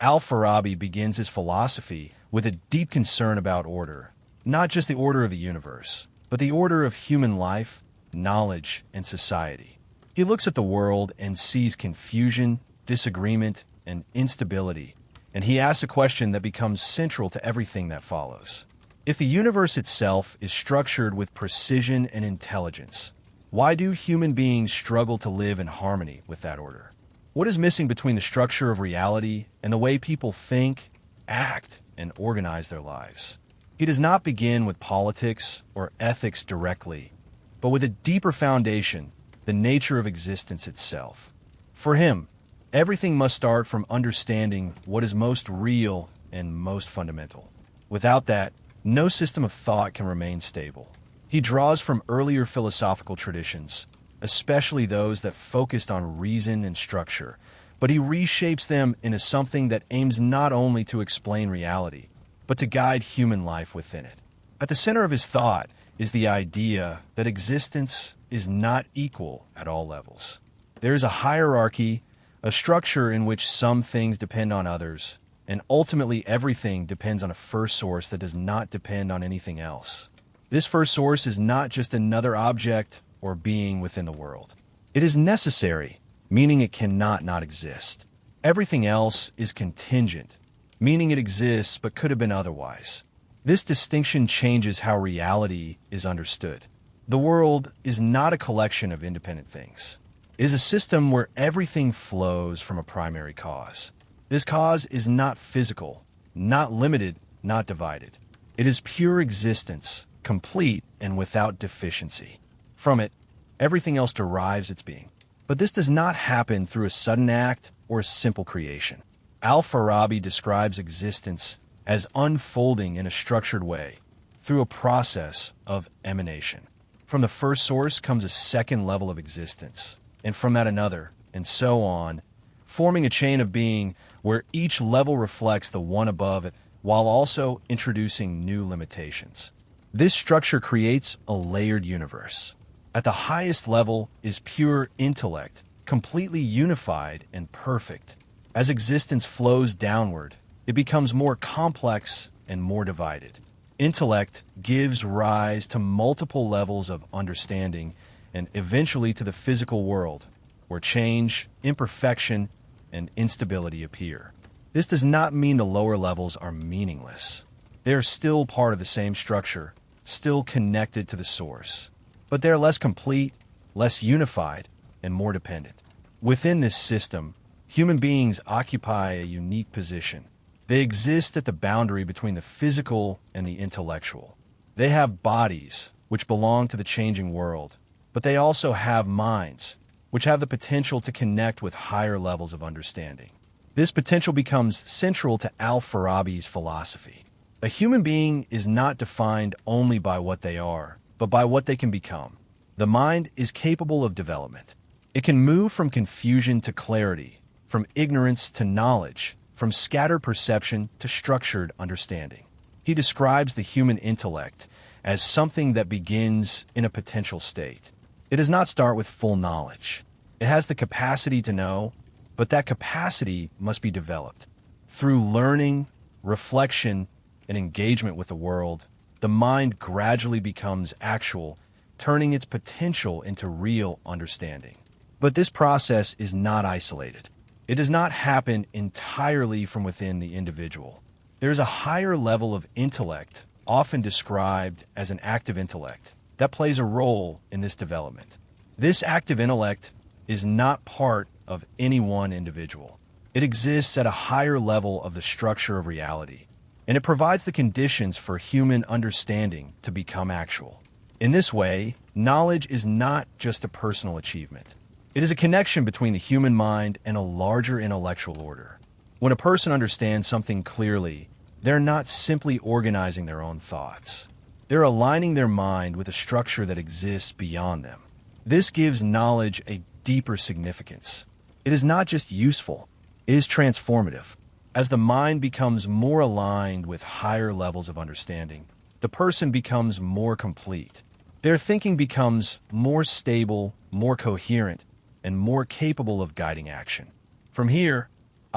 Al-Farabi begins his philosophy with a deep concern about order, not just the order of the universe, but the order of human life, knowledge, and society. He looks at the world and sees confusion, disagreement, and instability, and he asks a question that becomes central to everything that follows. If the universe itself is structured with precision and intelligence, why do human beings struggle to live in harmony with that order? What is missing between the structure of reality and the way people think, act, and organize their lives? He does not begin with politics or ethics directly, but with a deeper foundation, the nature of existence itself. For him, everything must start from understanding what is most real and most fundamental. Without that, no system of thought can remain stable. He draws from earlier philosophical traditions, especially those that focused on reason and structure, but he reshapes them into something that aims not only to explain reality, but to guide human life within it. At the center of his thought is the idea that existence is not equal at all levels. There is a hierarchy, a structure in which some things depend on others, and ultimately everything depends on a first source that does not depend on anything else. This first source is not just another object or being within the world. It is necessary, meaning it cannot not exist. Everything else is contingent, meaning it exists but could have been otherwise. This distinction changes how reality is understood. The world is not a collection of independent things. It is a system where everything flows from a primary cause. This cause is not physical, not limited, not divided. It is pure existence, complete and without deficiency. From it, everything else derives its being. But this does not happen through a sudden act or a simple creation. Al-Farabi describes existence as unfolding in a structured way through a process of emanation. From the first source comes a second level of existence, and from that another, and so on, forming a chain of being where each level reflects the one above it while also introducing new limitations. This structure creates a layered universe. At the highest level is pure intellect, completely unified and perfect. As existence flows downward, it becomes more complex and more divided. Intellect gives rise to multiple levels of understanding and eventually to the physical world, where change, imperfection, and instability appear. This does not mean the lower levels are meaningless. They are still part of the same structure, still connected to the source. But they are less complete, less unified, and more dependent. Within this system, human beings occupy a unique position. They exist at the boundary between the physical and the intellectual. They have bodies, which belong to the changing world, but they also have minds, which have the potential to connect with higher levels of understanding. This potential becomes central to Al-Farabi's philosophy. A human being is not defined only by what they are, but by what they can become. The mind is capable of development. It can move from confusion to clarity, from ignorance to knowledge, from scattered perception to structured understanding. He describes the human intellect as something that begins in a potential state. It does not start with full knowledge. It has the capacity to know, but that capacity must be developed. Through learning, reflection, and engagement with the world, the mind gradually becomes actual, turning its potential into real understanding. But this process is not isolated. It does not happen entirely from within the individual. There is a higher level of intellect, often described as an active intellect, that plays a role in this development. This active intellect is not part of any one individual. It exists at a higher level of the structure of reality, and it provides the conditions for human understanding to become actual. In this way, knowledge is not just a personal achievement. It is a connection between the human mind and a larger intellectual order. When a person understands something clearly, they're not simply organizing their own thoughts. They're aligning their mind with a structure that exists beyond them. This gives knowledge a deeper significance. It is not just useful, it is transformative. As the mind becomes more aligned with higher levels of understanding, the person becomes more complete. Their thinking becomes more stable, more coherent, and more capable of guiding action. From here,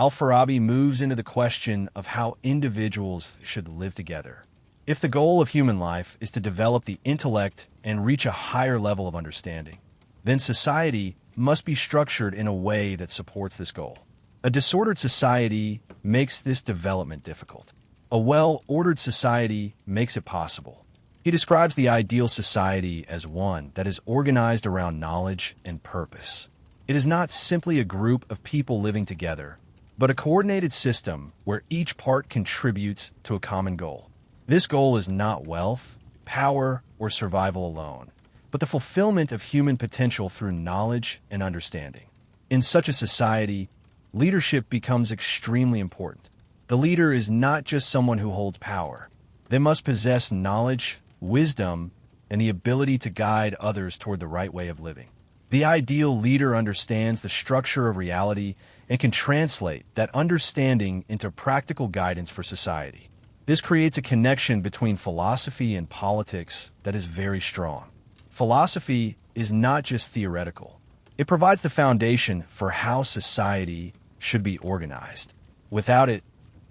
Al-Farabi moves into the question of how individuals should live together. If the goal of human life is to develop the intellect and reach a higher level of understanding, then society must be structured in a way that supports this goal. A disordered society makes this development difficult. A well-ordered society makes it possible. He describes the ideal society as one that is organized around knowledge and purpose. It is not simply a group of people living together, but a coordinated system where each part contributes to a common goal. This goal is not wealth, power, or survival alone, but the fulfillment of human potential through knowledge and understanding. In such a society, leadership becomes extremely important. The leader is not just someone who holds power. They must possess knowledge, wisdom, and the ability to guide others toward the right way of living. The ideal leader understands the structure of reality and can translate that understanding into practical guidance for society. This creates a connection between philosophy and politics that is very strong. Philosophy is not just theoretical. It provides the foundation for how society should be organized. Without it,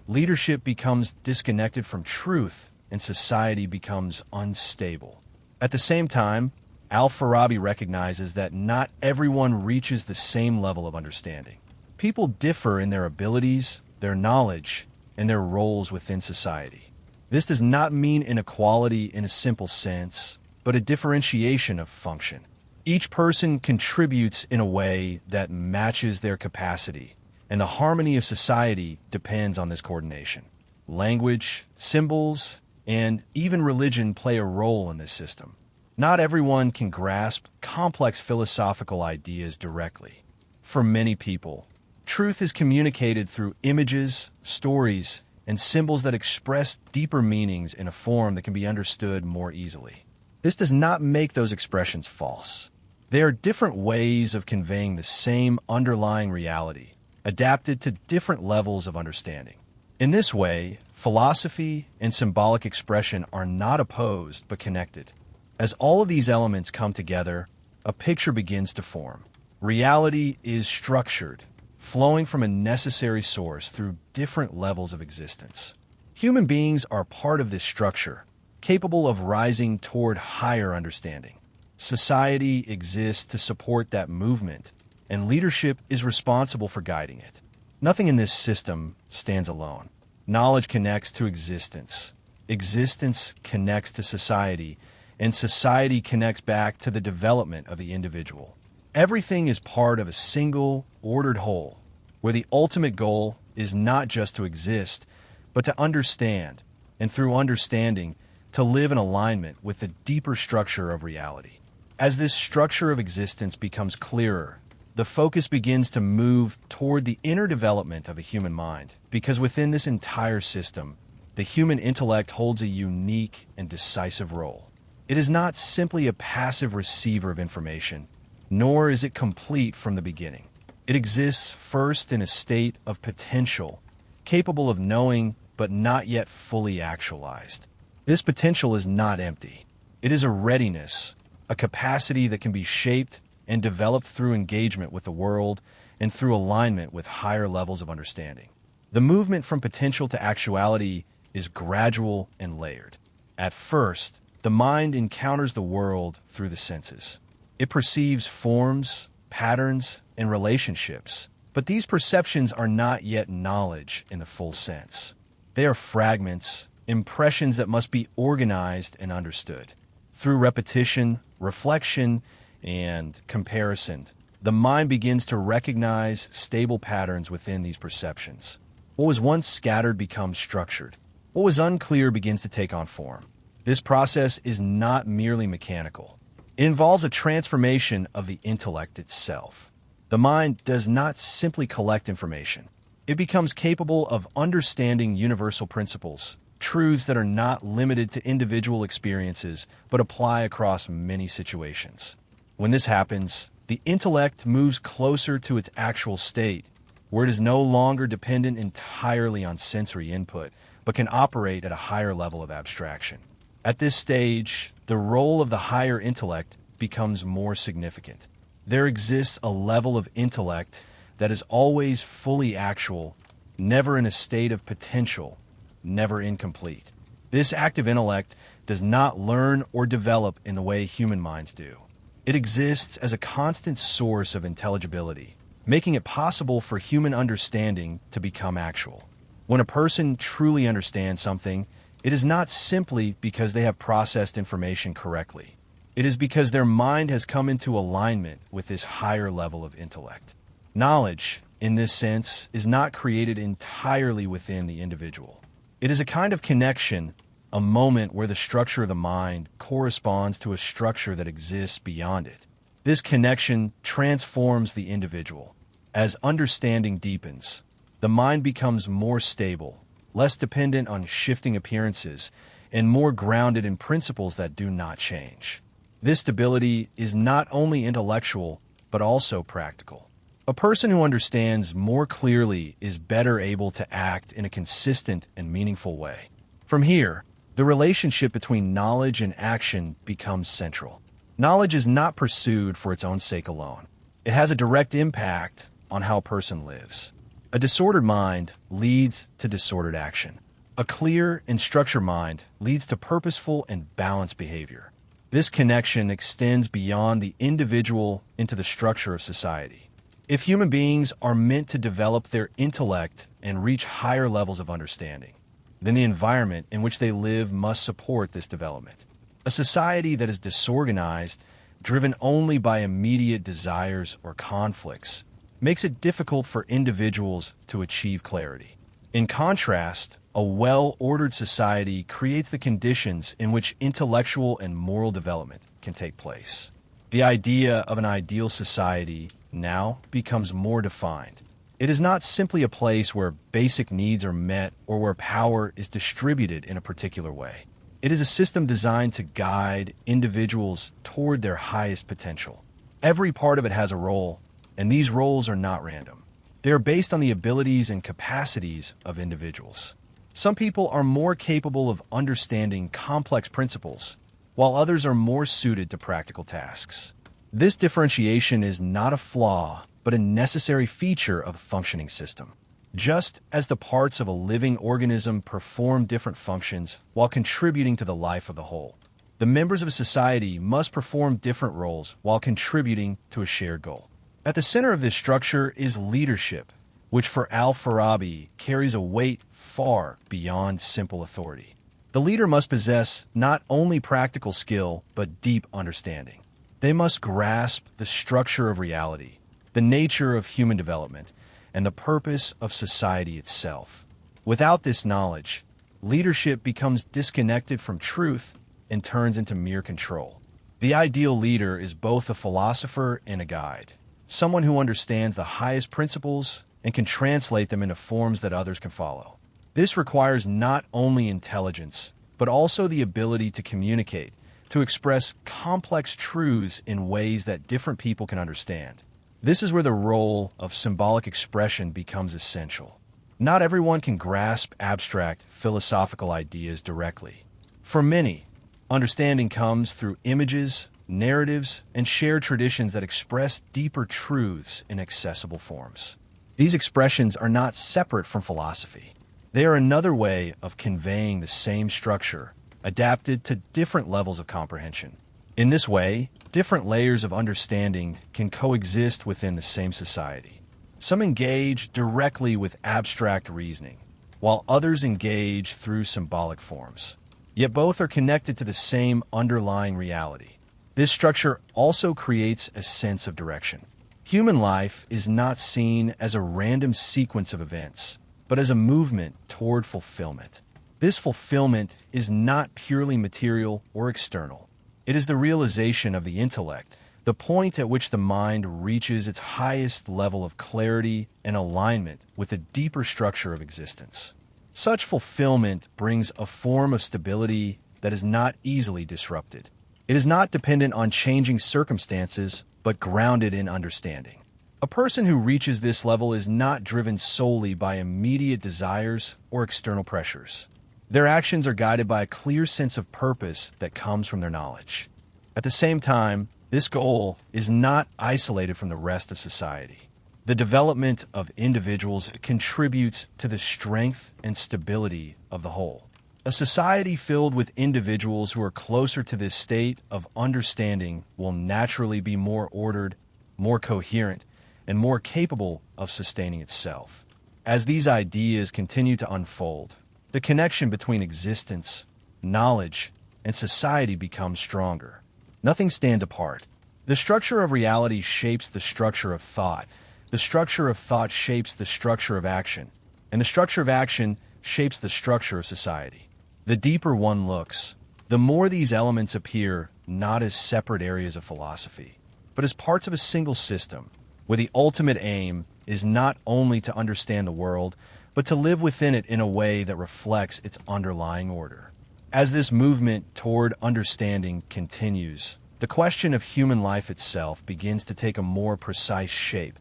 leadership becomes disconnected from truth and society becomes unstable. At the same time, Al-Farabi recognizes that not everyone reaches the same level of understanding. People differ in their abilities, their knowledge, and their roles within society. This does not mean inequality in a simple sense, but a differentiation of function. Each person contributes in a way that matches their capacity, and the harmony of society depends on this coordination. Language, symbols, and even religion play a role in this system. Not everyone can grasp complex philosophical ideas directly. For many people, truth is communicated through images, stories, and symbols that express deeper meanings in a form that can be understood more easily. This does not make those expressions false. They are different ways of conveying the same underlying reality, adapted to different levels of understanding. In this way, philosophy and symbolic expression are not opposed but connected. As all of these elements come together, a picture begins to form. Reality is structured, flowing from a necessary source through different levels of existence. Human beings are part of this structure, capable of rising toward higher understanding. Society exists to support that movement, and leadership is responsible for guiding it. Nothing in this system stands alone. Knowledge connects to existence. Existence connects to society, and society connects back to the development of the individual. Everything is part of a single, ordered whole, where the ultimate goal is not just to exist, but to understand, and through understanding, to live in alignment with the deeper structure of reality. As this structure of existence becomes clearer, the focus begins to move toward the inner development of a human mind, because within this entire system, the human intellect holds a unique and decisive role. It is not simply a passive receiver of information, nor is it complete from the beginning. It exists first in a state of potential, capable of knowing but not yet fully actualized. This potential is not empty. It is a readiness, a capacity that can be shaped and developed through engagement with the world and through alignment with higher levels of understanding. The movement from potential to actuality is gradual and layered. At first, the mind encounters the world through the senses. It perceives forms, patterns, and relationships, but these perceptions are not yet knowledge in the full sense. They are fragments, impressions that must be organized and understood. Through repetition, reflection, and comparison, the mind begins to recognize stable patterns within these perceptions. What was once scattered becomes structured. What was unclear begins to take on form. This process is not merely mechanical. It involves a transformation of the intellect itself. The mind does not simply collect information. It becomes capable of understanding universal principles, truths that are not limited to individual experiences, but apply across many situations. When this happens, the intellect moves closer to its actual state, where it is no longer dependent entirely on sensory input, but can operate at a higher level of abstraction. At this stage, the role of the higher intellect becomes more significant. There exists a level of intellect that is always fully actual never in a state of potential, never incomplete. This active intellect does not learn or develop in the way human minds do. It exists as a constant source of intelligibility, making it possible for human understanding to become actual. When a person truly understands something, it is not simply because they have processed information correctly. It is because their mind has come into alignment with this higher level of intellect. Knowledge, in this sense, is not created entirely within the individual. It is a kind of connection, a moment where the structure of the mind corresponds to a structure that exists beyond it. This connection transforms the individual. As understanding deepens, the mind becomes more stable, less dependent on shifting appearances, and more grounded in principles that do not change. This stability is not only intellectual, but also practical. A person who understands more clearly is better able to act in a consistent and meaningful way. From here, the relationship between knowledge and action becomes central. Knowledge is not pursued for its own sake alone. It has a direct impact on how a person lives. A disordered mind leads to disordered action. A clear and structured mind leads to purposeful and balanced behavior. This connection extends beyond the individual into the structure of society. If human beings are meant to develop their intellect and reach higher levels of understanding, then the environment in which they live must support this development. A society that is disorganized, driven only by immediate desires or conflicts, makes it difficult for individuals to achieve clarity. In contrast, a well-ordered society creates the conditions in which intellectual and moral development can take place. The idea of an ideal society now becomes more defined. It is not simply a place where basic needs are met or where power is distributed in a particular way. It is a system designed to guide individuals toward their highest potential. Every part of it has a role, and these roles are not random. They are based on the abilities and capacities of individuals. Some people are more capable of understanding complex principles, while others are more suited to practical tasks. This differentiation is not a flaw, but a necessary feature of a functioning system. Just as the parts of a living organism perform different functions while contributing to the life of the whole, the members of a society must perform different roles while contributing to a shared goal. At the center of this structure is leadership, which for Al-Farabi carries a weight far beyond simple authority. The leader must possess not only practical skill, but deep understanding. They must grasp the structure of reality, the nature of human development, and the purpose of society itself. Without this knowledge, leadership becomes disconnected from truth and turns into mere control. The ideal leader is both a philosopher and a guide, someone who understands the highest principles and can translate them into forms that others can follow. This requires not only intelligence, but also the ability to communicate, to express complex truths in ways that different people can understand. This is where the role of symbolic expression becomes essential. Not everyone can grasp abstract philosophical ideas directly. For many, understanding comes through images, narratives, and shared traditions that express deeper truths in accessible forms. These expressions are not separate from philosophy. They are another way of conveying the same structure, adapted to different levels of comprehension. In this way, different layers of understanding can coexist within the same society. Some engage directly with abstract reasoning, while others engage through symbolic forms. Yet both are connected to the same underlying reality. This structure also creates a sense of direction. Human life is not seen as a random sequence of events, but as a movement toward fulfillment. This fulfillment is not purely material or external. It is the realization of the intellect, the point at which the mind reaches its highest level of clarity and alignment with the deeper structure of existence. Such fulfillment brings a form of stability that is not easily disrupted. It is not dependent on changing circumstances, but grounded in understanding. A person who reaches this level is not driven solely by immediate desires or external pressures. Their actions are guided by a clear sense of purpose that comes from their knowledge. At the same time, this goal is not isolated from the rest of society. The development of individuals contributes to the strength and stability of the whole. A society filled with individuals who are closer to this state of understanding will naturally be more ordered, more coherent, and more capable of sustaining itself. As these ideas continue to unfold, the connection between existence, knowledge, and society becomes stronger. Nothing stands apart. The structure of reality shapes the structure of thought. The structure of thought shapes the structure of action. And the structure of action shapes the structure of society. The deeper one looks, the more these elements appear not as separate areas of philosophy, but as parts of a single system, where the ultimate aim is not only to understand the world, but to live within it in a way that reflects its underlying order. As this movement toward understanding continues, the question of human life itself begins to take a more precise shape,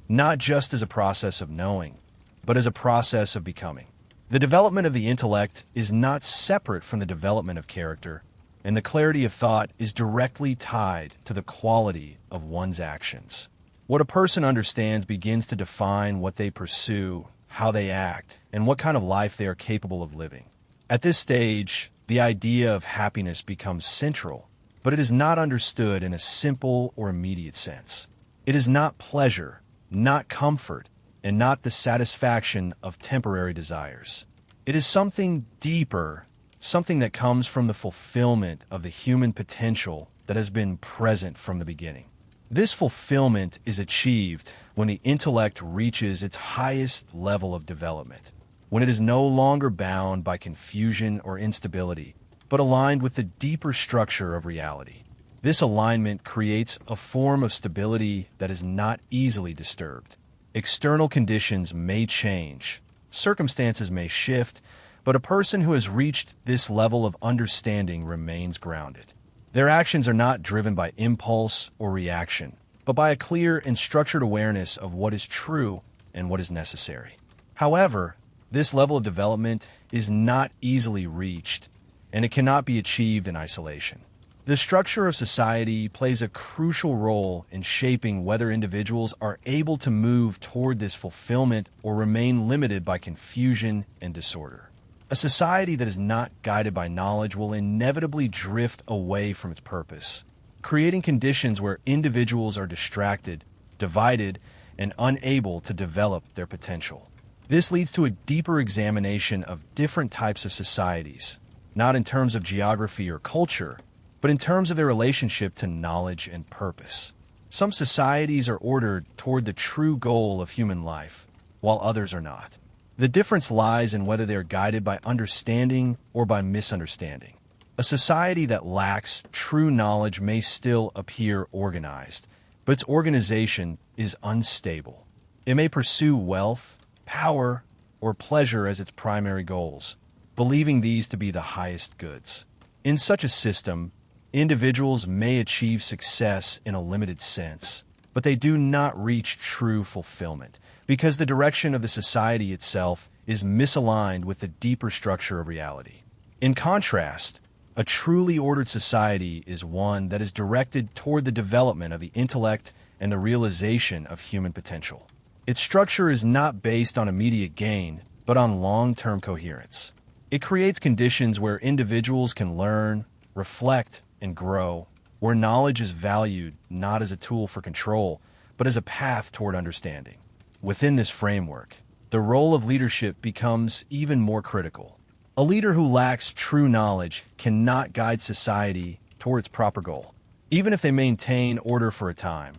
not just as a process of knowing, but as a process of becoming. The development of the intellect is not separate from the development of character, and the clarity of thought is directly tied to the quality of one's actions. What a person understands begins to define what they pursue, how they act, and what kind of life they are capable of living. At this stage, the idea of happiness becomes central, but it is not understood in a simple or immediate sense. It is not pleasure, not comfort, and not the satisfaction of temporary desires. It is something deeper, something that comes from the fulfillment of the human potential that has been present from the beginning. This fulfillment is achieved when the intellect reaches its highest level of development, when it is no longer bound by confusion or instability, but aligned with the deeper structure of reality. This alignment creates a form of stability that is not easily disturbed. External conditions may change, circumstances may shift, but a person who has reached this level of understanding remains grounded. Their actions are not driven by impulse or reaction, but by a clear and structured awareness of what is true and what is necessary. However, this level of development is not easily reached, and it cannot be achieved in isolation. The structure of society plays a crucial role in shaping whether individuals are able to move toward this fulfillment or remain limited by confusion and disorder. A society that is not guided by knowledge will inevitably drift away from its purpose, creating conditions where individuals are distracted, divided, and unable to develop their potential. This leads to a deeper examination of different types of societies, not in terms of geography or culture, but in terms of their relationship to knowledge and purpose. Some societies are ordered toward the true goal of human life, while others are not. The difference lies in whether they are guided by understanding or by misunderstanding. A society that lacks true knowledge may still appear organized, but its organization is unstable. It may pursue wealth, power, or pleasure as its primary goals, believing these to be the highest goods. In such a system, individuals may achieve success in a limited sense, but they do not reach true fulfillment because the direction of the society itself is misaligned with the deeper structure of reality. In contrast, a truly ordered society is one that is directed toward the development of the intellect and the realization of human potential. Its structure is not based on immediate gain, but on long-term coherence. It creates conditions where individuals can learn, reflect, and grow, where knowledge is valued not as a tool for control, but as a path toward understanding. Within this framework, the role of leadership becomes even more critical. A leader who lacks true knowledge cannot guide society toward its proper goal. Even if they maintain order for a time,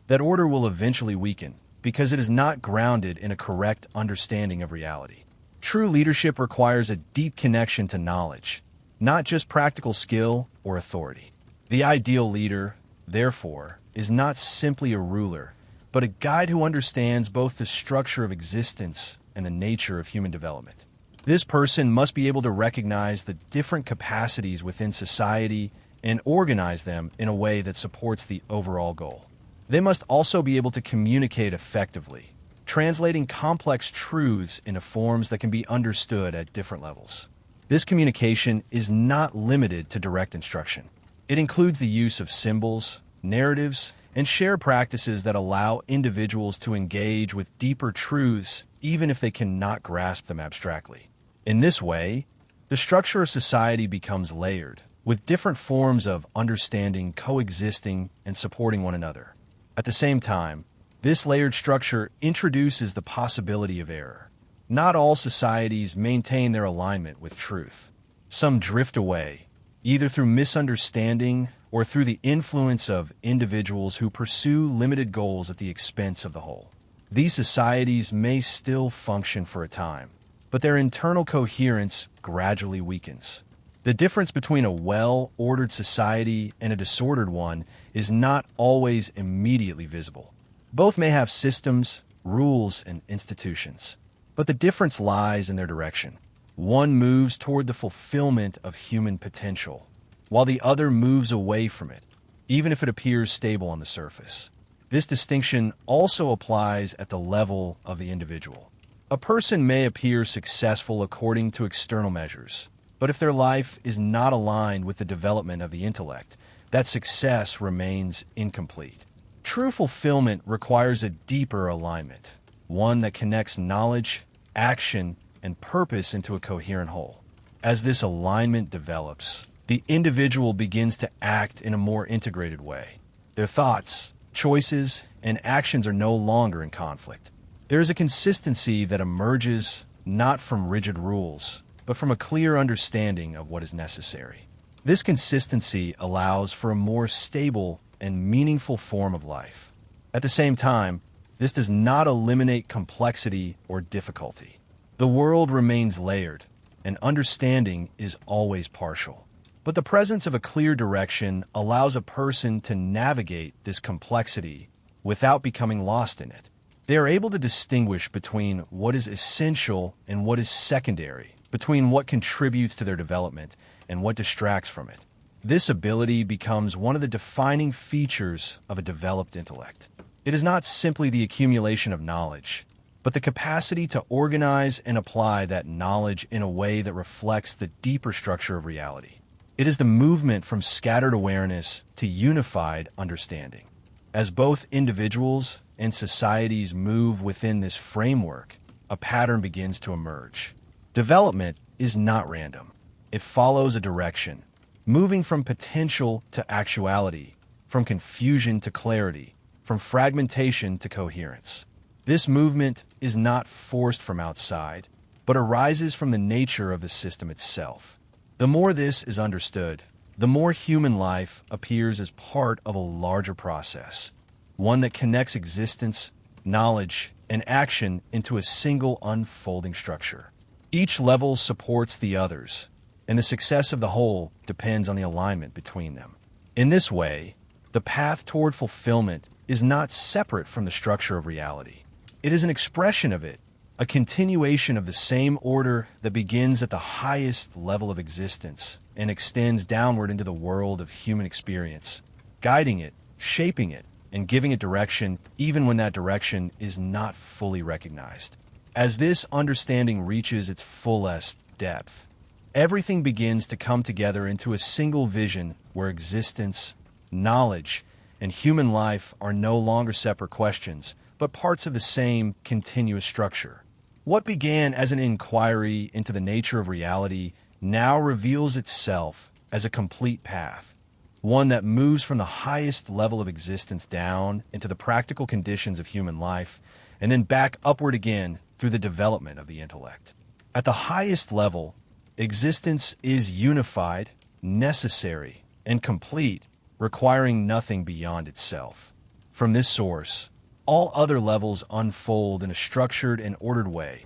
that order will eventually weaken because it is not grounded in a correct understanding of reality. True leadership requires a deep connection to knowledge, not just practical skill or authority. The ideal leader, therefore, is not simply a ruler, but a guide who understands both the structure of existence and the nature of human development. This person must be able to recognize the different capacities within society and organize them in a way that supports the overall goal. They must also be able to communicate effectively, translating complex truths into forms that can be understood at different levels. This communication is not limited to direct instruction. It includes the use of symbols, narratives, and share practices that allow individuals to engage with deeper truths even if they cannot grasp them abstractly. In this way, the structure of society becomes layered, with different forms of understanding coexisting and supporting one another. At the same time, this layered structure introduces the possibility of error. Not all societies maintain their alignment with truth. Some drift away, either through misunderstanding or through the influence of individuals who pursue limited goals at the expense of the whole. These societies may still function for a time, but their internal coherence gradually weakens. The difference between a well-ordered society and a disordered one is not always immediately visible. Both may have systems, rules, and institutions, but the difference lies in their direction. One moves toward the fulfillment of human potential, while the other moves away from it, even if it appears stable on the surface. This distinction also applies at the level of the individual. A person may appear successful according to external measures, but if their life is not aligned with the development of the intellect, that success remains incomplete. True fulfillment requires a deeper alignment, one that connects knowledge, action, and purpose into a coherent whole. As this alignment develops, the individual begins to act in a more integrated way. Their thoughts, choices, and actions are no longer in conflict. There is a consistency that emerges not from rigid rules, but from a clear understanding of what is necessary. This consistency allows for a more stable and meaningful form of life. At the same time, this does not eliminate complexity or difficulty. The world remains layered, and understanding is always partial. But the presence of a clear direction allows a person to navigate this complexity without becoming lost in it. They are able to distinguish between what is essential and what is secondary, between what contributes to their development and what distracts from it. This ability becomes one of the defining features of a developed intellect. It is not simply the accumulation of knowledge, but the capacity to organize and apply that knowledge in a way that reflects the deeper structure of reality. It is the movement from scattered awareness to unified understanding. As both individuals and societies move within this framework, a pattern begins to emerge. Development is not random. It follows a direction, moving from potential to actuality, from confusion to clarity, from fragmentation to coherence. This movement is not forced from outside, but arises from the nature of the system itself. The more this is understood, the more human life appears as part of a larger process, one that connects existence, knowledge, and action into a single unfolding structure. Each level supports the others, and the success of the whole depends on the alignment between them. In this way, the path toward fulfillment is not separate from the structure of reality. It is an expression of it, a continuation of the same order that begins at the highest level of existence and extends downward into the world of human experience, guiding it, shaping it, and giving it direction even when that direction is not fully recognized. As this understanding reaches its fullest depth, everything begins to come together into a single vision where existence, knowledge, and human life are no longer separate questions, but parts of the same continuous structure. What began as an inquiry into the nature of reality now reveals itself as a complete path, one that moves from the highest level of existence down into the practical conditions of human life, and then back upward again through the development of the intellect. At the highest level, existence is unified, necessary, and complete, requiring nothing beyond itself. From this source, all other levels unfold in a structured and ordered way,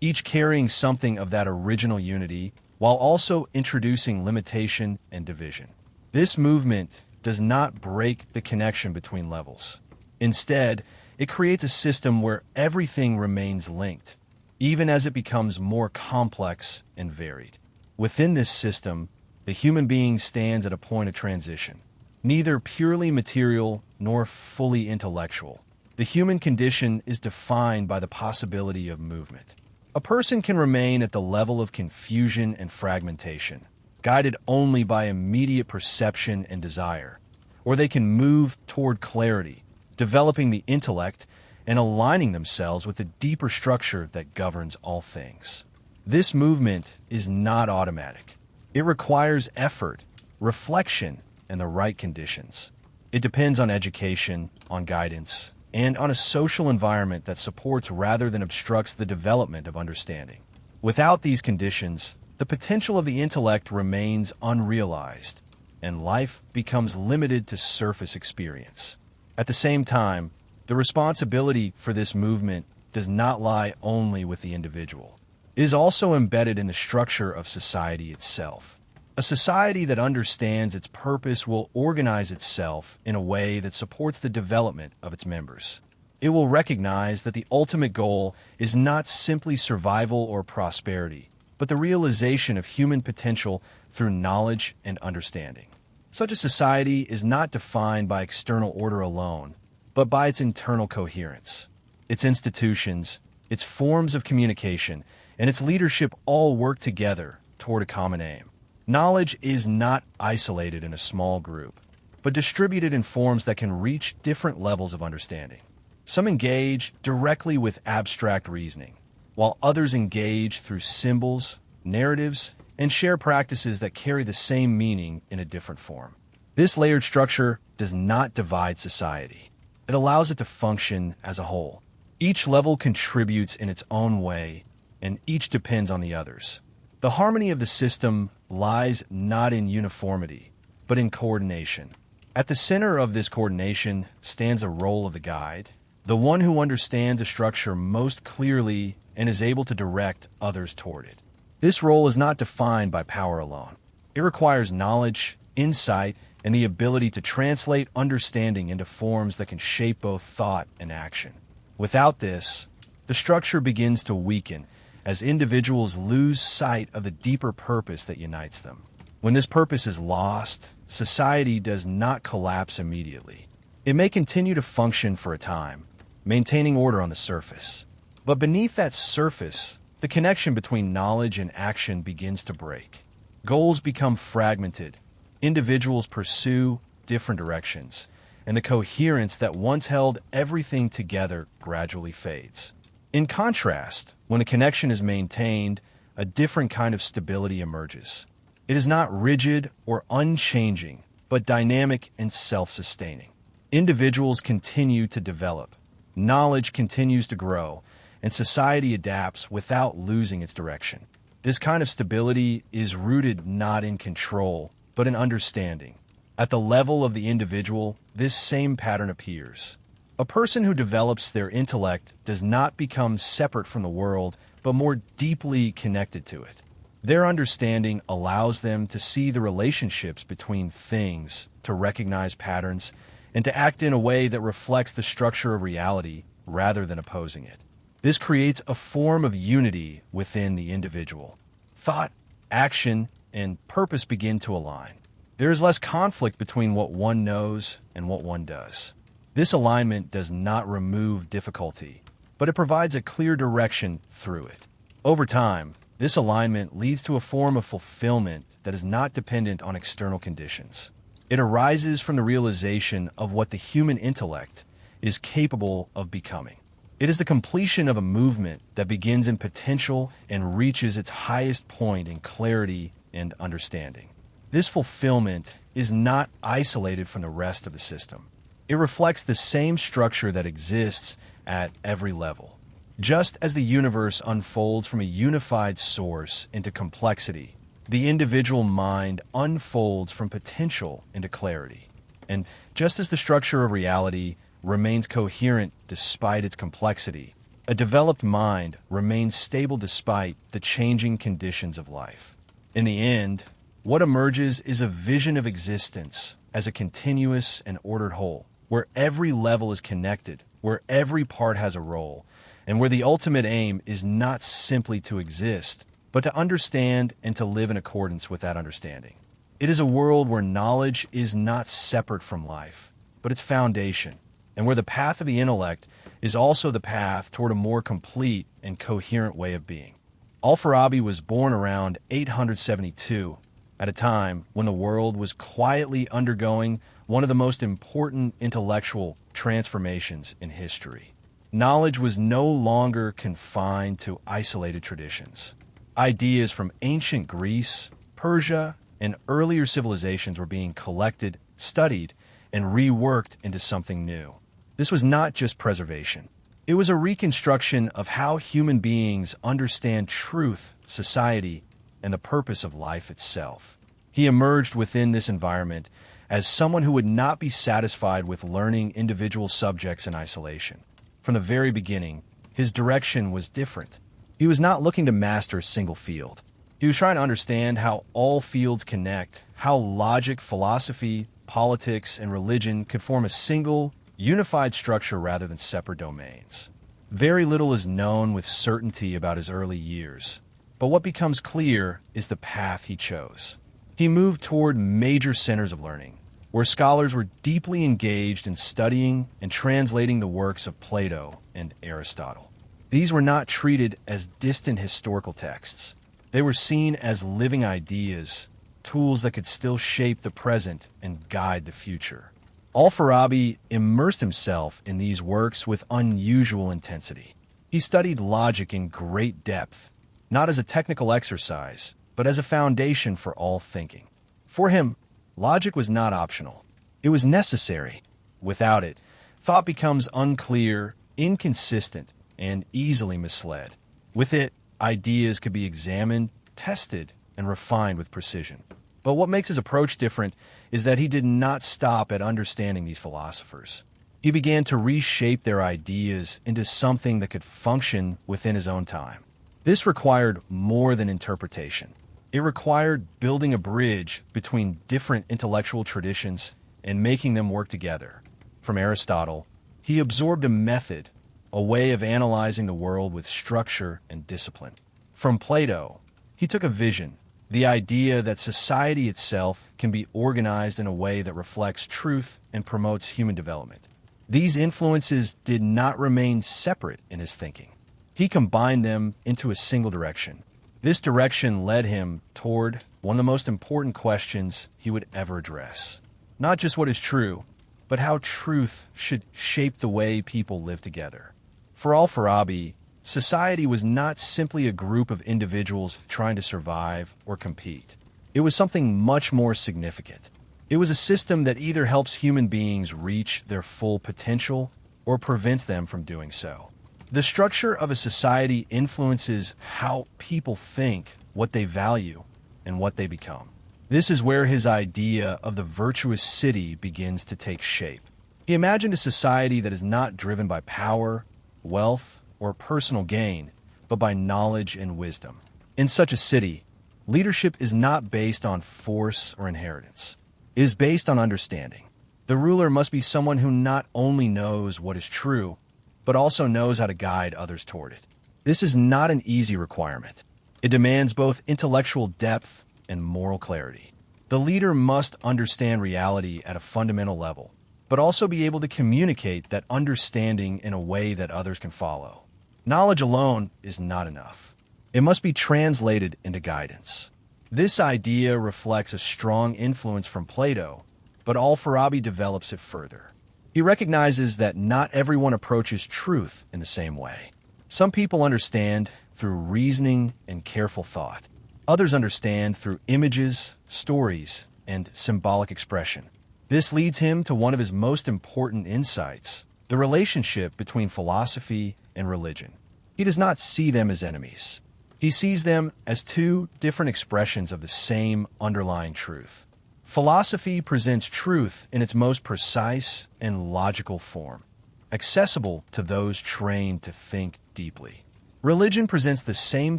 each carrying something of that original unity, while also introducing limitation and division. This movement does not break the connection between levels. Instead, it creates a system where everything remains linked, even as it becomes more complex and varied. Within this system, the human being stands at a point of transition, neither purely material nor fully intellectual. The human condition is defined by the possibility of movement. A person can remain at the level of confusion and fragmentation, guided only by immediate perception and desire, or they can move toward clarity, developing the intellect and aligning themselves with the deeper structure that governs all things. This movement is not automatic. It requires effort, reflection, and the right conditions. It depends on education, on guidance, and on a social environment that supports rather than obstructs the development of understanding. Without these conditions, the potential of the intellect remains unrealized, and life becomes limited to surface experience. At the same time, the responsibility for this movement does not lie only with the individual. It is also embedded in the structure of society itself. A society that understands its purpose will organize itself in a way that supports the development of its members. It will recognize that the ultimate goal is not simply survival or prosperity, but the realization of human potential through knowledge and understanding. Such a society is not defined by external order alone, but by its internal coherence. Its institutions, its forms of communication, and its leadership all work together toward a common aim. Knowledge is not isolated in a small group, but distributed in forms that can reach different levels of understanding. Some engage directly with abstract reasoning, while others engage through symbols, narratives, and share practices that carry the same meaning in a different form. This layered structure does not divide society. It allows it to function as a whole. Each level contributes in its own way, and each depends on the others. The harmony of the system lies not in uniformity, but in coordination. At the center of this coordination stands a role of the guide, the one who understands a structure most clearly and is able to direct others toward it. This role is not defined by power alone. It requires knowledge, insight, and the ability to translate understanding into forms that can shape both thought and action. Without this, the structure begins to weaken as individuals lose sight of the deeper purpose that unites them. When this purpose is lost, society does not collapse immediately. It may continue to function for a time, maintaining order on the surface. But beneath that surface, the connection between knowledge and action begins to break. Goals become fragmented. Individuals pursue different directions, and the coherence that once held everything together gradually fades. In contrast, when a connection is maintained, a different kind of stability emerges. It is not rigid or unchanging, but dynamic and self-sustaining. Individuals continue to develop, knowledge continues to grow, and society adapts without losing its direction. This kind of stability is rooted not in control, but in understanding. At the level of the individual, this same pattern appears. A person who develops their intellect does not become separate from the world, but more deeply connected to it. Their understanding allows them to see the relationships between things, to recognize patterns, and to act in a way that reflects the structure of reality rather than opposing it. This creates a form of unity within the individual. Thought, action, and purpose begin to align. There is less conflict between what one knows and what one does. This alignment does not remove difficulty, but it provides a clear direction through it. Over time, this alignment leads to a form of fulfillment that is not dependent on external conditions. It arises from the realization of what the human intellect is capable of becoming. It is the completion of a movement that begins in potential and reaches its highest point in clarity and understanding. This fulfillment is not isolated from the rest of the system. It reflects the same structure that exists at every level. Just as the universe unfolds from a unified source into complexity, the individual mind unfolds from potential into clarity. And just as the structure of reality remains coherent despite its complexity, a developed mind remains stable despite the changing conditions of life. In the end, what emerges is a vision of existence as a continuous and ordered whole, where every level is connected, where every part has a role, and where the ultimate aim is not simply to exist, but to understand and to live in accordance with that understanding. It is a world where knowledge is not separate from life, but its foundation, and where the path of the intellect is also the path toward a more complete and coherent way of being. Al-Farabi was born around 872, at a time when the world was quietly undergoing one of the most important intellectual transformations in history. Knowledge was no longer confined to isolated traditions. Ideas from ancient Greece, Persia, and earlier civilizations were being collected, studied, and reworked into something new. This was not just preservation. It was a reconstruction of how human beings understand truth, society, and the purpose of life itself. He emerged within this environment as someone who would not be satisfied with learning individual subjects in isolation. From the very beginning, his direction was different. He was not looking to master a single field. He was trying to understand how all fields connect, how logic, philosophy, politics, and religion could form a single, unified structure rather than separate domains. Very little is known with certainty about his early years, but what becomes clear is the path he chose. He moved toward major centers of learning, where scholars were deeply engaged in studying and translating the works of Plato and Aristotle. These were not treated as distant historical texts. They were seen as living ideas, tools that could still shape the present and guide the future. Al-Farabi immersed himself in these works with unusual intensity. He studied logic in great depth, not as a technical exercise, but as a foundation for all thinking. For him, logic was not optional. It was necessary. Without it, thought becomes unclear, inconsistent, and easily misled. With it, ideas could be examined, tested, and refined with precision. But what makes his approach different is that he did not stop at understanding these philosophers. He began to reshape their ideas into something that could function within his own time. This required more than interpretation. It required building a bridge between different intellectual traditions and making them work together. From Aristotle, he absorbed a method, a way of analyzing the world with structure and discipline. From Plato, he took a vision, the idea that society itself can be organized in a way that reflects truth and promotes human development. These influences did not remain separate in his thinking. He combined them into a single direction. This direction led him toward one of the most important questions he would ever address. Not just what is true, but how truth should shape the way people live together. For Al-Farabi, society was not simply a group of individuals trying to survive or compete. It was something much more significant. It was a system that either helps human beings reach their full potential or prevents them from doing so. The structure of a society influences how people think, what they value, and what they become. This is where his idea of the virtuous city begins to take shape. He imagined a society that is not driven by power, wealth, or personal gain, but by knowledge and wisdom. In such a city, leadership is not based on force or inheritance. It is based on understanding. The ruler must be someone who not only knows what is true, but also knows how to guide others toward it. This is not an easy requirement. It demands both intellectual depth and moral clarity. The leader must understand reality at a fundamental level, but also be able to communicate that understanding in a way that others can follow. Knowledge alone is not enough. It must be translated into guidance. This idea reflects a strong influence from Plato, but Al-Farabi develops it further. He recognizes that not everyone approaches truth in the same way. Some people understand through reasoning and careful thought. Others understand through images, stories, and symbolic expression. This leads him to one of his most important insights, the relationship between philosophy and religion. He does not see them as enemies. He sees them as two different expressions of the same underlying truth. Philosophy presents truth in its most precise and logical form, accessible to those trained to think deeply. Religion presents the same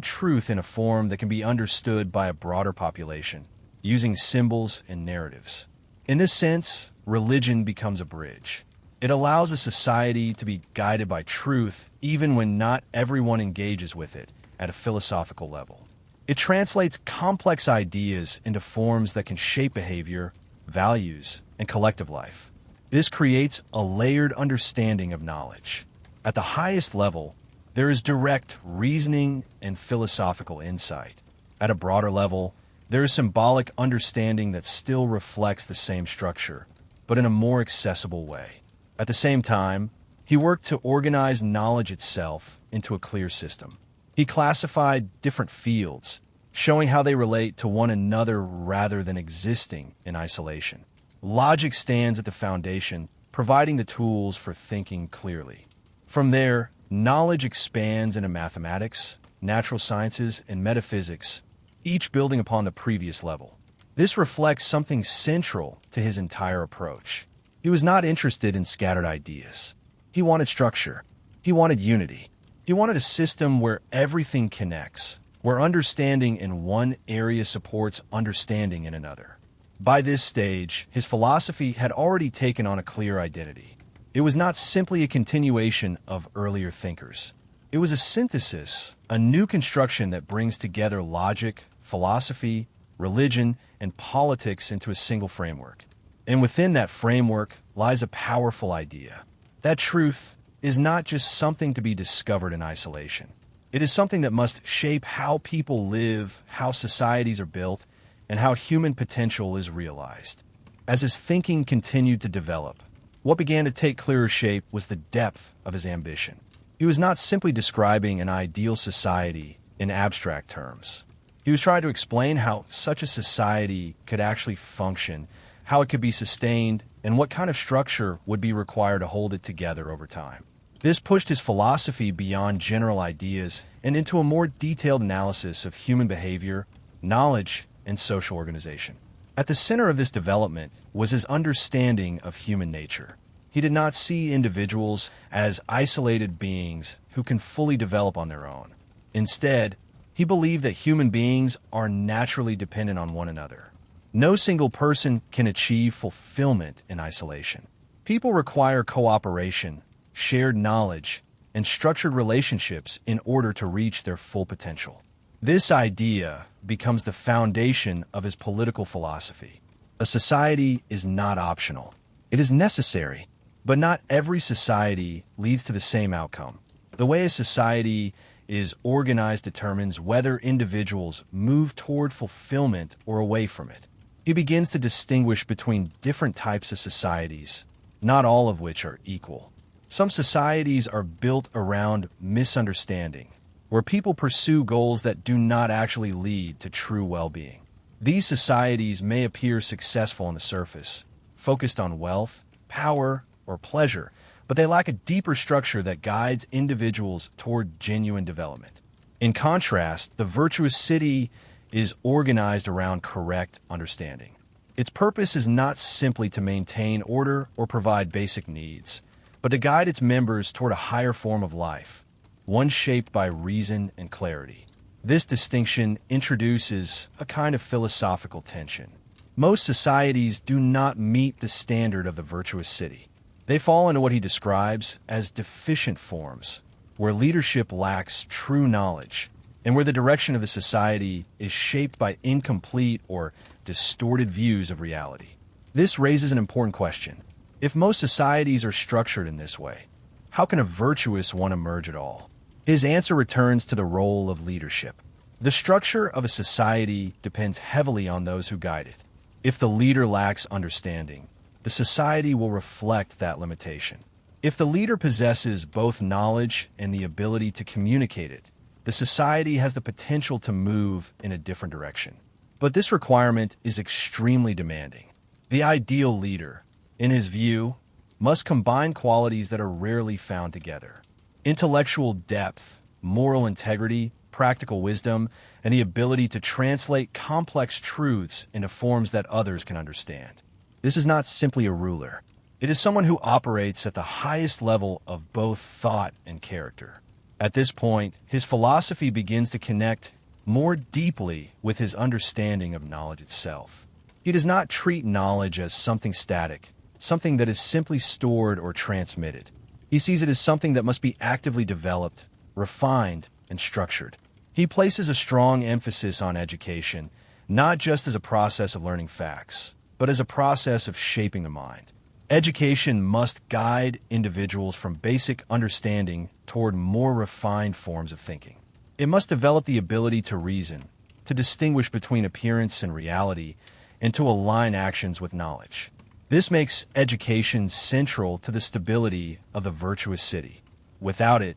truth in a form that can be understood by a broader population, using symbols and narratives. In this sense, religion becomes a bridge. It allows a society to be guided by truth even when not everyone engages with it at a philosophical level. It translates complex ideas into forms that can shape behavior, values, and collective life. This creates a layered understanding of knowledge. At the highest level, there is direct reasoning and philosophical insight. At a broader level, there is symbolic understanding that still reflects the same structure, but in a more accessible way. At the same time, he worked to organize knowledge itself into a clear system. He classified different fields, showing how they relate to one another rather than existing in isolation. Logic stands at the foundation, providing the tools for thinking clearly. From there, knowledge expands into mathematics, natural sciences, and metaphysics, each building upon the previous level. This reflects something central to his entire approach. He was not interested in scattered ideas. He wanted structure. He wanted unity. He wanted a system where everything connects, where understanding in one area supports understanding in another. By this stage, his philosophy had already taken on a clear identity. It was not simply a continuation of earlier thinkers. It was a synthesis, a new construction that brings together logic, philosophy, religion, and politics into a single framework. And within that framework lies a powerful idea. That truth is not just something to be discovered in isolation. It is something that must shape how people live, how societies are built, and how human potential is realized. As his thinking continued to develop, what began to take clearer shape was the depth of his ambition. He was not simply describing an ideal society in abstract terms. He was trying to explain how such a society could actually function, how it could be sustained, and what kind of structure would be required to hold it together over time. This pushed his philosophy beyond general ideas and into a more detailed analysis of human behavior, knowledge, and social organization. At the center of this development was his understanding of human nature. He did not see individuals as isolated beings who can fully develop on their own. Instead, he believed that human beings are naturally dependent on one another. No single person can achieve fulfillment in isolation. People require cooperation, shared knowledge, and structured relationships in order to reach their full potential. This idea becomes the foundation of his political philosophy. A society is not optional. It is necessary, but not every society leads to the same outcome. The way a society is organized determines whether individuals move toward fulfillment or away from it. He begins to distinguish between different types of societies, not all of which are equal. Some societies are built around misunderstanding, where people pursue goals that do not actually lead to true well-being. These societies may appear successful on the surface, focused on wealth, power, or pleasure, but they lack a deeper structure that guides individuals toward genuine development. In contrast, the virtuous city is organized around correct understanding. Its purpose is not simply to maintain order or provide basic needs, but to guide its members toward a higher form of life, one shaped by reason and clarity. This distinction introduces a kind of philosophical tension. Most societies do not meet the standard of the virtuous city. They fall into what he describes as deficient forms, where leadership lacks true knowledge, and where the direction of the society is shaped by incomplete or distorted views of reality. This raises an important question. If most societies are structured in this way, how can a virtuous one emerge at all? His answer returns to the role of leadership. The structure of a society depends heavily on those who guide it. If the leader lacks understanding, the society will reflect that limitation. If the leader possesses both knowledge and the ability to communicate it, the society has the potential to move in a different direction. But this requirement is extremely demanding. The ideal leader, in his view, must combine qualities that are rarely found together: intellectual depth, moral integrity, practical wisdom, and the ability to translate complex truths into forms that others can understand. This is not simply a ruler. It is someone who operates at the highest level of both thought and character. At this point, his philosophy begins to connect more deeply with his understanding of knowledge itself. He does not treat knowledge as something static, something that is simply stored or transmitted. He sees it as something that must be actively developed, refined, and structured. He places a strong emphasis on education, not just as a process of learning facts, but as a process of shaping the mind. Education must guide individuals from basic understanding toward more refined forms of thinking. It must develop the ability to reason, to distinguish between appearance and reality, and to align actions with knowledge. This makes education central to the stability of the virtuous city. Without it,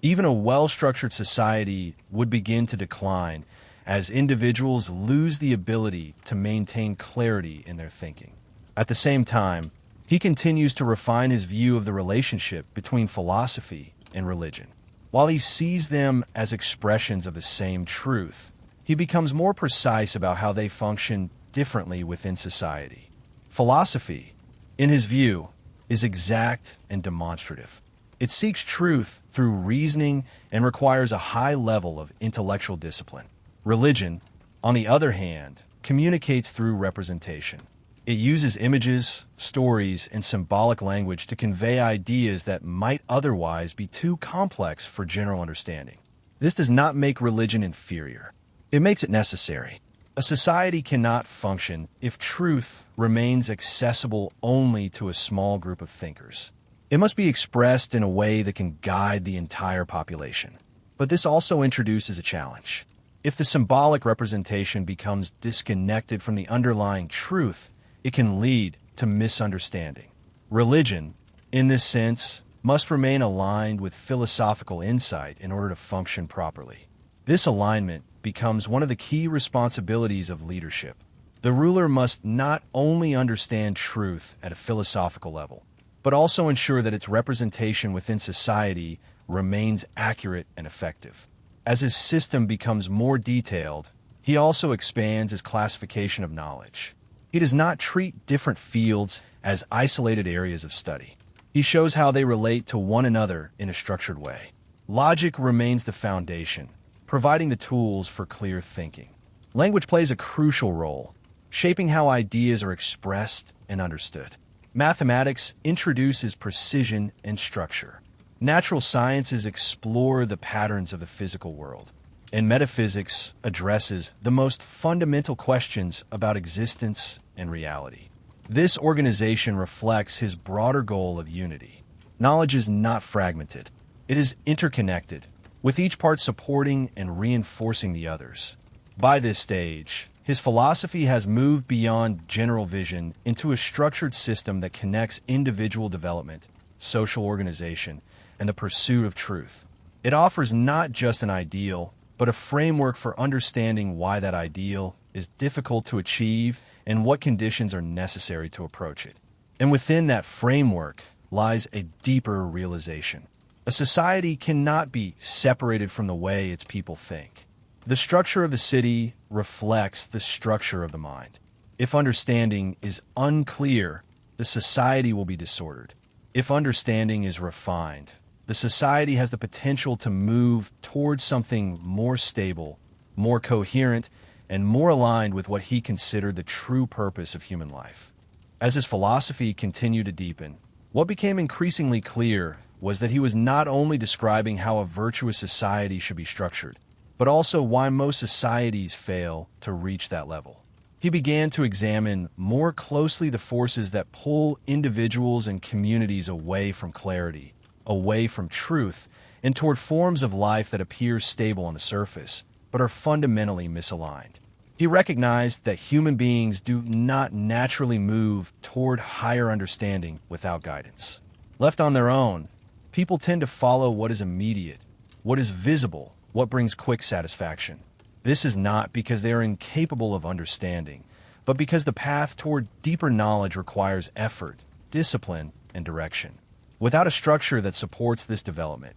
even a well-structured society would begin to decline as individuals lose the ability to maintain clarity in their thinking. At the same time, he continues to refine his view of the relationship between philosophy and religion. While he sees them as expressions of the same truth, he becomes more precise about how they function differently within society. Philosophy, in his view, is exact and demonstrative. It seeks truth through reasoning and requires a high level of intellectual discipline. Religion, on the other hand, communicates through representation. It uses images, stories, and symbolic language to convey ideas that might otherwise be too complex for general understanding. This does not make religion inferior. It makes it necessary. A society cannot function if truth remains accessible only to a small group of thinkers. It must be expressed in a way that can guide the entire population. But this also introduces a challenge. If the symbolic representation becomes disconnected from the underlying truth, it can lead to misunderstanding. Religion, in this sense, must remain aligned with philosophical insight in order to function properly. This alignment becomes one of the key responsibilities of leadership. The ruler must not only understand truth at a philosophical level, but also ensure that its representation within society remains accurate and effective. As his system becomes more detailed, he also expands his classification of knowledge. He does not treat different fields as isolated areas of study. He shows how they relate to one another in a structured way. Logic remains the foundation, providing the tools for clear thinking. Language plays a crucial role, shaping how ideas are expressed and understood. Mathematics introduces precision and structure. Natural sciences explore the patterns of the physical world, and metaphysics addresses the most fundamental questions about existence and reality. This organization reflects his broader goal of unity. Knowledge is not fragmented. It is interconnected, with each part supporting and reinforcing the others. By this stage, his philosophy has moved beyond general vision into a structured system that connects individual development, social organization, and the pursuit of truth. It offers not just an ideal, but a framework for understanding why that ideal is difficult to achieve and what conditions are necessary to approach it. And within that framework lies a deeper realization. A society cannot be separated from the way its people think. The structure of the city reflects the structure of the mind. If understanding is unclear, the society will be disordered. If understanding is refined, the society has the potential to move towards something more stable, more coherent, and more aligned with what he considered the true purpose of human life. As his philosophy continued to deepen, what became increasingly clear was that he was not only describing how a virtuous society should be structured, but also why most societies fail to reach that level. He began to examine more closely the forces that pull individuals and communities away from clarity, away from truth, and toward forms of life that appear stable on the surface, but are fundamentally misaligned. He recognized that human beings do not naturally move toward higher understanding without guidance. Left on their own, people tend to follow what is immediate, what is visible, what brings quick satisfaction. This is not because they are incapable of understanding, but because the path toward deeper knowledge requires effort, discipline, and direction. Without a structure that supports this development,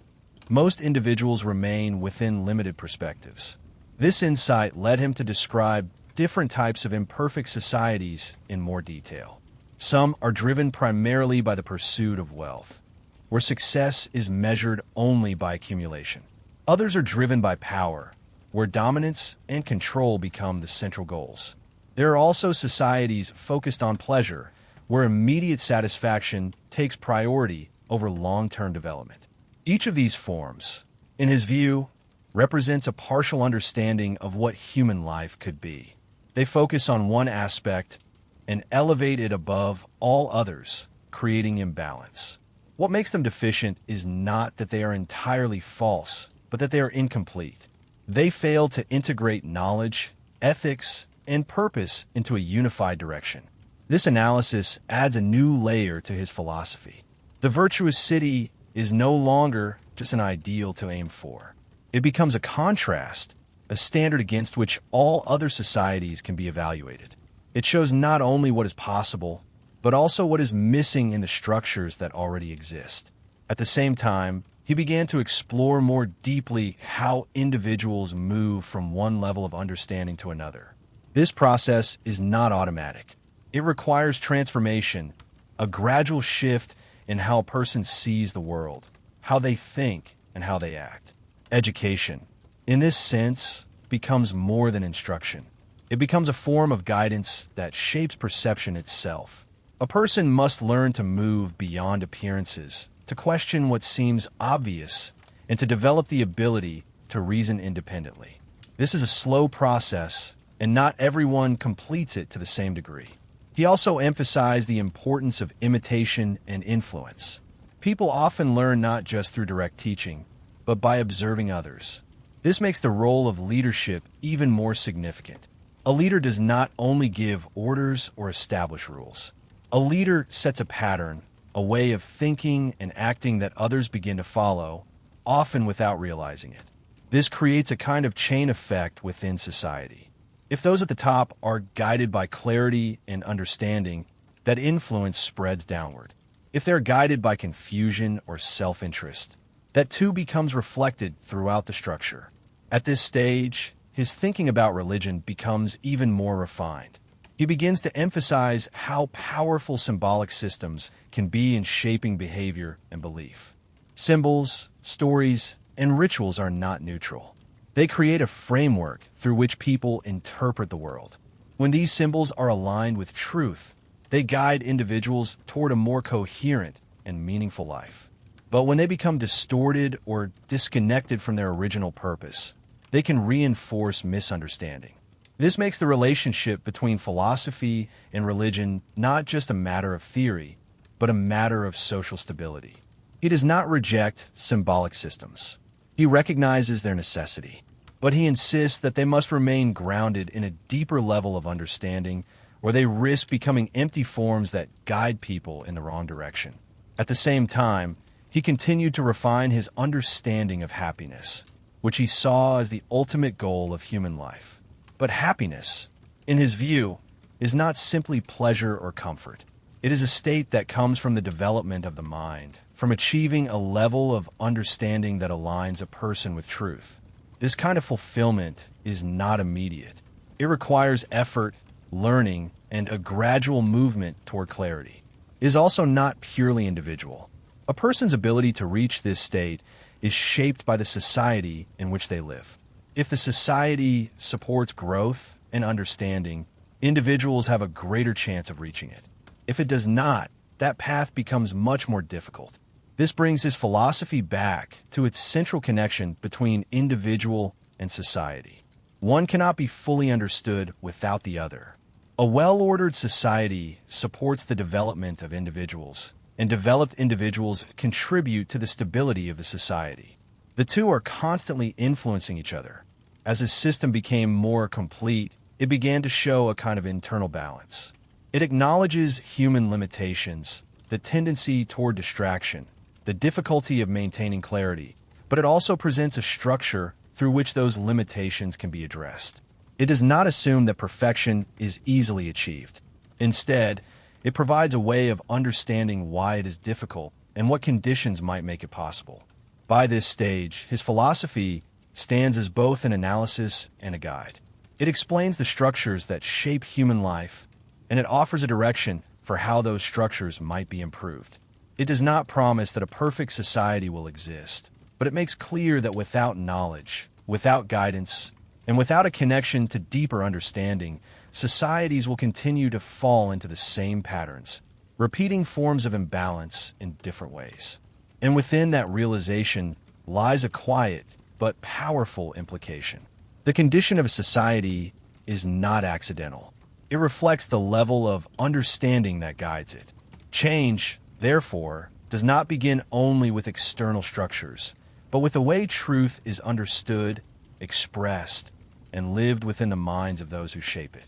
most individuals remain within limited perspectives. This insight led him to describe different types of imperfect societies in more detail. Some are driven primarily by the pursuit of wealth, where success is measured only by accumulation. Others are driven by power, where dominance and control become the central goals. There are also societies focused on pleasure, where immediate satisfaction takes priority over long-term development. Each of these forms, in his view, represents a partial understanding of what human life could be. They focus on one aspect and elevate it above all others, creating imbalance. What makes them deficient is not that they are entirely false, but that they are incomplete. They fail to integrate knowledge, ethics, and purpose into a unified direction. This analysis adds a new layer to his philosophy. The virtuous city is no longer just an ideal to aim for. It becomes a contrast, a standard against which all other societies can be evaluated. It shows not only what is possible, but also what is missing in the structures that already exist. At the same time, he began to explore more deeply how individuals move from one level of understanding to another. This process is not automatic. It requires transformation, a gradual shift in how a person sees the world, how they think, and how they act. Education, in this sense, becomes more than instruction. It becomes a form of guidance that shapes perception itself. A person must learn to move beyond appearances, to question what seems obvious, and to develop the ability to reason independently. This is a slow process, and not everyone completes it to the same degree. He also emphasized the importance of imitation and influence. People often learn not just through direct teaching, but by observing others. This makes the role of leadership even more significant. A leader does not only give orders or establish rules. A leader sets a pattern, a way of thinking and acting that others begin to follow, often without realizing it. This creates a kind of chain effect within society. If those at the top are guided by clarity and understanding, that influence spreads downward. If they're guided by confusion or self-interest, that too becomes reflected throughout the structure. At this stage, his thinking about religion becomes even more refined. He begins to emphasize how powerful symbolic systems can be in shaping behavior and belief. Symbols, stories, and rituals are not neutral. They create a framework through which people interpret the world. When these symbols are aligned with truth, they guide individuals toward a more coherent and meaningful life. But when they become distorted or disconnected from their original purpose, they can reinforce misunderstanding. This makes the relationship between philosophy and religion not just a matter of theory, but a matter of social stability. He does not reject symbolic systems. He recognizes their necessity, but he insists that they must remain grounded in a deeper level of understanding, or they risk becoming empty forms that guide people in the wrong direction. At the same time, he continued to refine his understanding of happiness, which he saw as the ultimate goal of human life. But happiness, in his view, is not simply pleasure or comfort. It is a state that comes from the development of the mind, from achieving a level of understanding that aligns a person with truth. This kind of fulfillment is not immediate. It requires effort, learning, and a gradual movement toward clarity. It is also not purely individual. A person's ability to reach this state is shaped by the society in which they live. If the society supports growth and understanding, individuals have a greater chance of reaching it. If it does not, that path becomes much more difficult. This brings his philosophy back to its central connection between individual and society. One cannot be fully understood without the other. A well-ordered society supports the development of individuals, and developed individuals contribute to the stability of the society. The two are constantly influencing each other. As his system became more complete, it began to show a kind of internal balance. It acknowledges human limitations, the tendency toward distraction, the difficulty of maintaining clarity, but it also presents a structure through which those limitations can be addressed. It does not assume that perfection is easily achieved. Instead, it provides a way of understanding why it is difficult and what conditions might make it possible. By this stage, his philosophy stands as both an analysis and a guide. It explains the structures that shape human life, and it offers a direction for how those structures might be improved. It does not promise that a perfect society will exist, but it makes clear that without knowledge, without guidance, and without a connection to deeper understanding, societies will continue to fall into the same patterns, repeating forms of imbalance in different ways. And within that realization lies a quiet but powerful implication. The condition of a society is not accidental. It reflects the level of understanding that guides it. Change, therefore, does not begin only with external structures, but with the way truth is understood, expressed, and lived within the minds of those who shape it.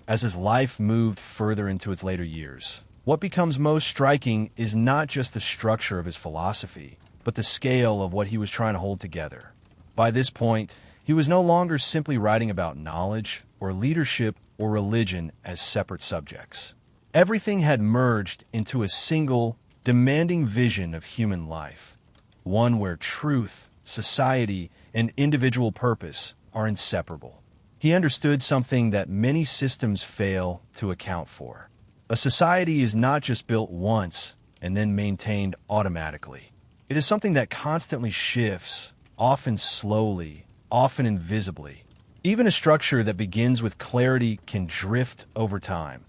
as his life moved further into its later years. What becomes most striking is not just the structure of his philosophy, but the scale of what he was trying to hold together. By this point, he was no longer simply writing about knowledge or leadership or religion as separate subjects. Everything had merged into a single, demanding vision of human life, one where truth, society, and individual purpose are inseparable. He understood something that many systems fail to account for. A society is not just built once and then maintained automatically. It is something that constantly shifts, often slowly, often invisibly. Even a structure that begins with clarity can drift over time,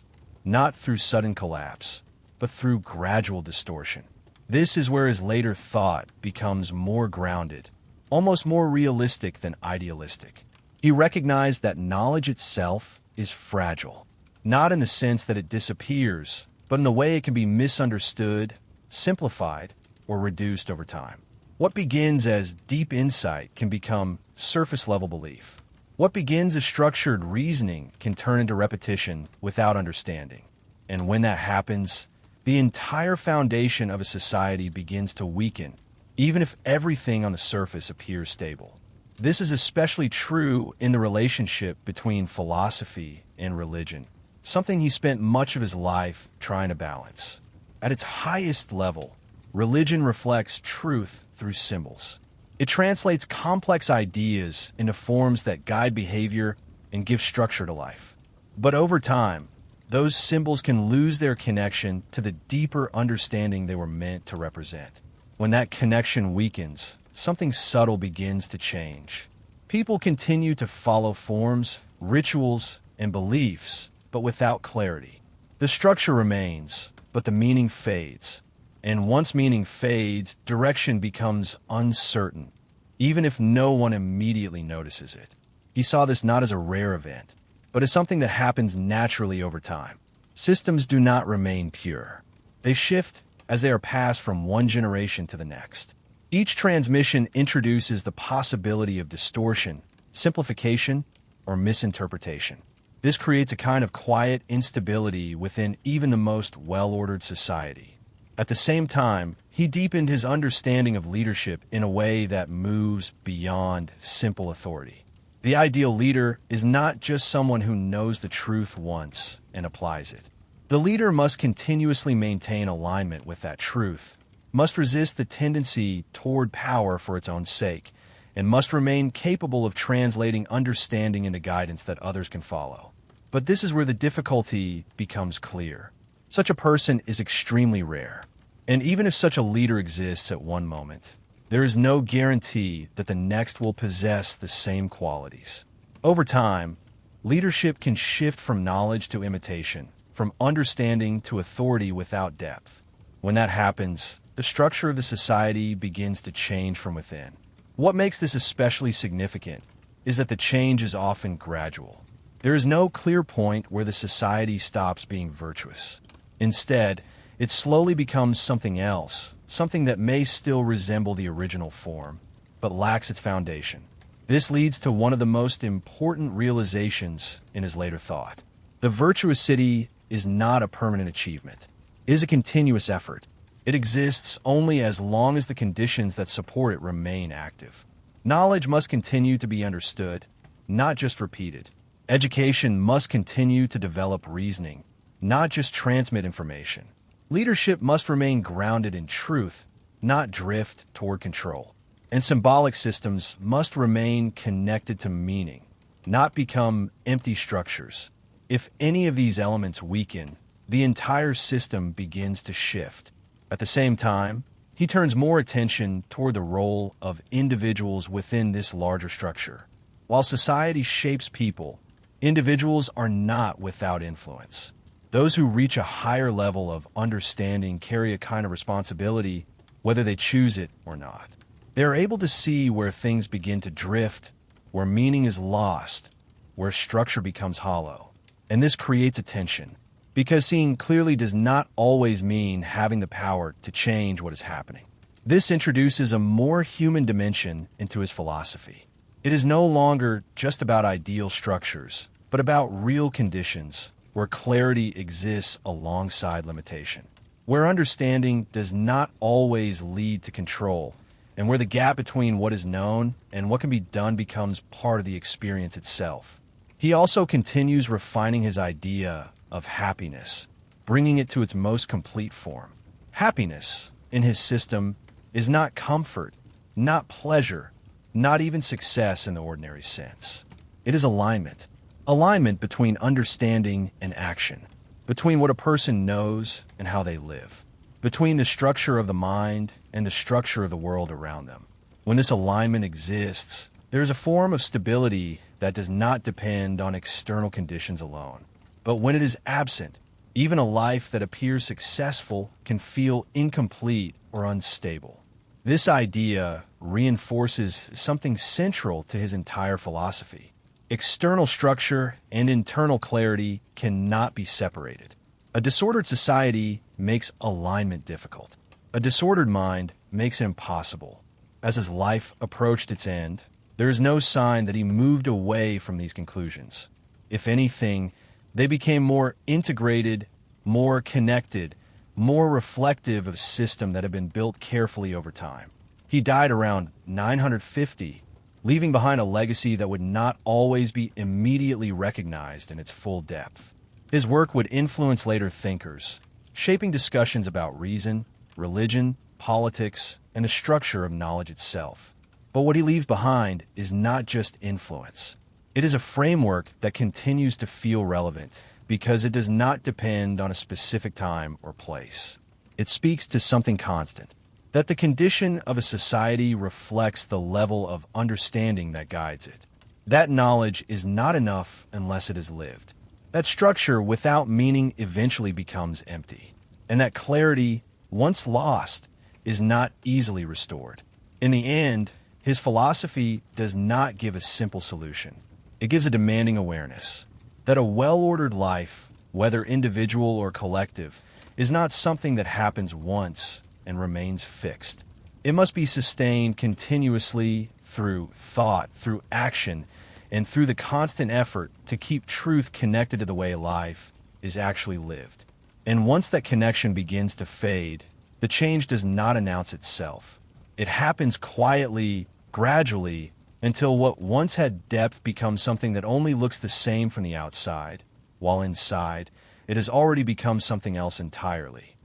not through sudden collapse, but through gradual distortion. This is where his later thought becomes more grounded, almost more realistic than idealistic. He recognized that knowledge itself is fragile, not in the sense that it disappears, but in the way it can be misunderstood, simplified, or reduced over time. What begins as deep insight can become surface-level belief. What begins as structured reasoning can turn into repetition without understanding. And when that happens, the entire foundation of a society begins to weaken, even if everything on the surface appears stable. This is especially true in the relationship between philosophy and religion, something he spent much of his life trying to balance. At its highest level, religion reflects truth through symbols. It translates complex ideas into forms that guide behavior and give structure to life. But over time, those symbols can lose their connection to the deeper understanding they were meant to represent. When that connection weakens, something subtle begins to change. People continue to follow forms, rituals, and beliefs, but without clarity. The structure remains, but the meaning fades. And once meaning fades, direction becomes uncertain, even if no one immediately notices it. He saw this not as a rare event, but as something that happens naturally over time. Systems do not remain pure. They shift as they are passed from one generation to the next. Each transmission introduces the possibility of distortion, simplification, or misinterpretation. This creates a kind of quiet instability within even the most well-ordered society. At the same time, he deepened his understanding of leadership in a way that moves beyond simple authority. The ideal leader is not just someone who knows the truth once and applies it. The leader must continuously maintain alignment with that truth, must resist the tendency toward power for its own sake, and must remain capable of translating understanding into guidance that others can follow. But this is where the difficulty becomes clear. Such a person is extremely rare. And even if such a leader exists at one moment, there is no guarantee that the next will possess the same qualities. Over time, leadership can shift from knowledge to imitation, from understanding to authority without depth. When that happens, the structure of the society begins to change from within. What makes this especially significant is that the change is often gradual. There is no clear point where the society stops being virtuous. Instead, it slowly becomes something else, something that may still resemble the original form, but lacks its foundation. This leads to one of the most important realizations in his later thought. The virtuous city is not a permanent achievement. It is a continuous effort. It exists only as long as the conditions that support it remain active. Knowledge must continue to be understood, not just repeated. Education must continue to develop reasoning, not just transmit information. Leadership must remain grounded in truth, not drift toward control. And symbolic systems must remain connected to meaning, not become empty structures. If any of these elements weaken, the entire system begins to shift. At the same time, he turns more attention toward the role of individuals within this larger structure. While society shapes people, individuals are not without influence. Those who reach a higher level of understanding carry a kind of responsibility, whether they choose it or not. They are able to see where things begin to drift, where meaning is lost, where structure becomes hollow. And this creates a tension, because seeing clearly does not always mean having the power to change what is happening. This introduces a more human dimension into his philosophy. It is no longer just about ideal structures, but about real conditions where clarity exists alongside limitation, where understanding does not always lead to control, and where the gap between what is known and what can be done becomes part of the experience itself. He also continues refining his idea of happiness, bringing it to its most complete form. Happiness, in his system, is not comfort, not pleasure, not even success in the ordinary sense. It is alignment. Alignment between understanding and action, between what a person knows and how they live, between the structure of the mind and the structure of the world around them. When this alignment exists, there is a form of stability that does not depend on external conditions alone. But when it is absent, even a life that appears successful can feel incomplete or unstable. This idea reinforces something central to his entire philosophy. External structure and internal clarity cannot be separated. A disordered society makes alignment difficult. A disordered mind makes it impossible. As his life approached its end, there is no sign that he moved away from these conclusions. If anything, they became more integrated, more connected, more reflective of a system that had been built carefully over time. He died around 950, leaving behind a legacy that would not always be immediately recognized in its full depth. His work would influence later thinkers, shaping discussions about reason, religion, politics, and the structure of knowledge itself. But what he leaves behind is not just influence. It is a framework that continues to feel relevant because it does not depend on a specific time or place. It speaks to something constant, that the condition of a society reflects the level of understanding that guides it. That knowledge is not enough unless it is lived. That structure without meaning eventually becomes empty. And that clarity, once lost, is not easily restored. In the end, his philosophy does not give a simple solution. It gives a demanding awareness that a well-ordered life, whether individual or collective, is not something that happens once and remains fixed. It must be sustained continuously through thought, through action, and through the constant effort to keep truth connected to the way life is actually lived. And once that connection begins to fade, the change does not announce itself. It happens quietly, gradually, until what once had depth becomes something that only looks the same from the outside, while inside, it has already become something else entirely.